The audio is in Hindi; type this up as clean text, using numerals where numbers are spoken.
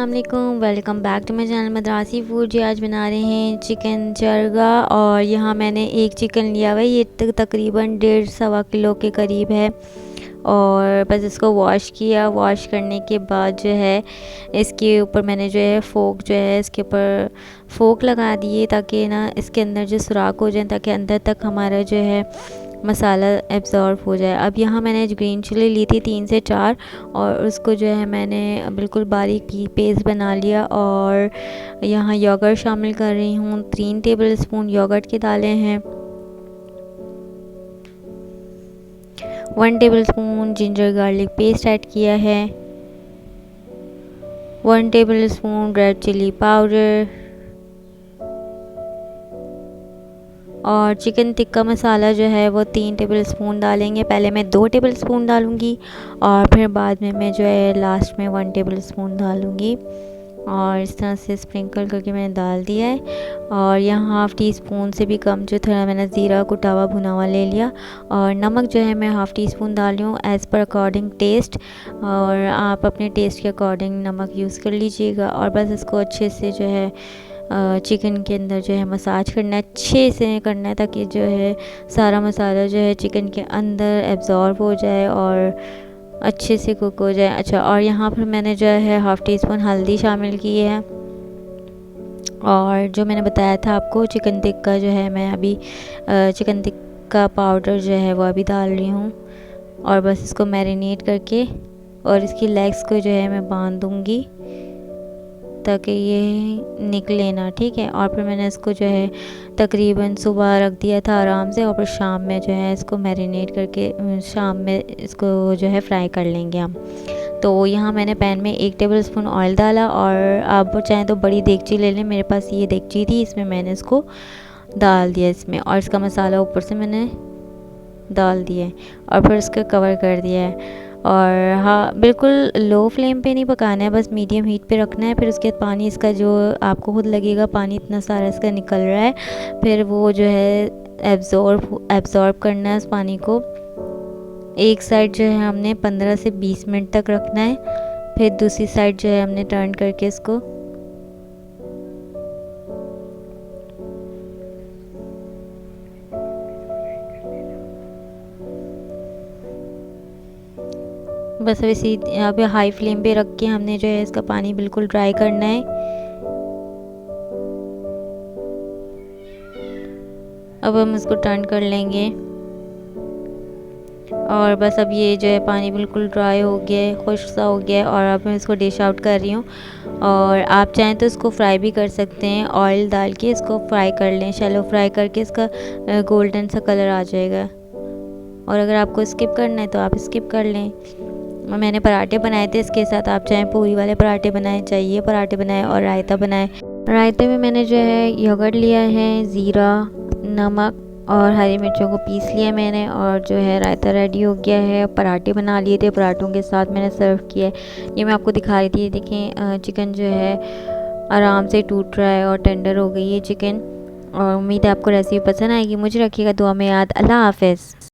अस्सलाम वालेकुम, welcome back to my channel Madrasi food. जी आज बना रहे हैं चिकन चरगा। और यहाँ मैंने एक चिकन लिया हुआ है, ये तकरीबन 1.5-1.25 किलो के करीब है। और बस इसको वॉश किया। वॉश करने के बाद जो है इसके ऊपर मैंने जो है फोक जो है इसके ऊपर फोक लगा दिए, ताकि ना इसके अंदर जो सुराख हो जाए, ताकि अंदर तक हमारा जो है मसाला एब्ज़ॉर्ब हो जाए। अब यहाँ मैंने ग्रीन चिली ली थी 3 से 4, और उसको जो है मैंने बिल्कुल बारीक पेस्ट बना लिया। और यहाँ योगर्ट शामिल कर रही हूँ, 3 टेबल स्पून योगर्ट के डाले हैं। 1 table spoon ginger garlic paste add किया है। 1 table spoon red chilli powder. और चिकन टिक्का मसाला जो है वो 3 टेबल स्पून डालेंगे। पहले मैं 2 टेबल स्पून डालूँगी और फिर बाद में मैं जो है लास्ट में 1 टेबल स्पून डालूँगी। और इस तरह से स्प्रिंकल करके मैंने डाल दिया है। और यहाँ हाफ़ टी स्पून से भी कम जो थोड़ा मैंने ज़ीरा कुटा हुआ भुना हुआ ले लिया। और नमक जो है मैं हाफ़ टी स्पून डाल रही हूँ एज़ पर अकॉर्डिंग टेस्ट। और आप अपने टेस्ट के अकॉर्डिंग नमक यूज़ कर लीजिएगा। और बस इसको अच्छे से जो है चिकन के अंदर जो है मसाज करना है, अच्छे से करना है, ताकि जो है सारा मसाला जो है चिकन के अंदर एब्ज़ॉर्ब हो जाए और अच्छे से कुक हो जाए। अच्छा, और यहाँ पर मैंने जो है हाफ़ टी स्पून हल्दी शामिल की है। और जो मैंने बताया था आपको चिकन टिक्का जो है मैं अभी चिकन टिक्का पाउडर जो है वो अभी डाल रही हूँ। और बस इसको मैरिनेट करके और इसकी लेग्स को जो है मैं बांध दूँगी, ताकि ये निकले ना, ठीक है। और फिर मैंने इसको जो है तकरीबन सुबह रख दिया था आराम से, और फिर शाम में जो है इसको मैरिनेट करके शाम में इसको जो है फ्राई कर लेंगे हम। तो यहाँ मैंने पैन में 1 टेबल स्पून ऑयल डाला। और आप चाहें तो बड़ी देगची ले लें, मेरे पास ये देगची थी, इसमें मैंने इसको डाल दिया इसमें, और इसका मसाला ऊपर से मैंने डाल दिया है। और फिर इसका कवर कर दिया है। और हाँ, बिल्कुल लो फ्लेम पे नहीं पकाना है, बस मीडियम हीट पे रखना है। फिर उसके बाद पानी इसका जो आपको खुद लगेगा, पानी इतना सारा इसका निकल रहा है, फिर वो जो है एब्ज़ॉर्ब करना है उस पानी को। एक साइड जो है हमने 15 से 20 मिनट तक रखना है। फिर दूसरी साइड जो है हमने टर्न करके इसको बस वैसे यहाँ पे हाई फ्लेम पे रख के हमने जो है इसका पानी बिल्कुल ड्राई करना है। अब हम इसको टर्न कर लेंगे। और बस अब ये जो है पानी बिल्कुल ड्राई हो गया है, खुश्क सा हो गया है। और अब मैं इसको डिश आउट कर रही हूँ। और आप चाहें तो इसको फ्राई भी कर सकते हैं, ऑयल डाल के इसको फ्राई कर लें, शैलो फ्राई करके इसका गोल्डन सा कलर आ जाएगा। और अगर आपको स्किप करना है तो आप स्किप कर लें। मैंने पराठे बनाए थे इसके साथ, आप चाहें पूरी वाले पराठे बनाएं, चाहिए पराठे बनाएं, और रायता बनाएं। रायते में मैंने जो है योगर्ट लिया है, ज़ीरा, नमक और हरी मिर्चों को पीस लिया मैंने। और जो है रायता रेडी हो गया है। पराठे बना लिए थे, पराठों के साथ मैंने सर्व किया है। ये मैं आपको दिखा रही थी, देखें चिकन जो है आराम से टूट रहा है और टेंडर हो गई है चिकन। और उम्मीद है आपको रेसिपी पसंद आएगी। मुझे रखिएगा दुआ में याद। अल्लाह हाफ़िज़।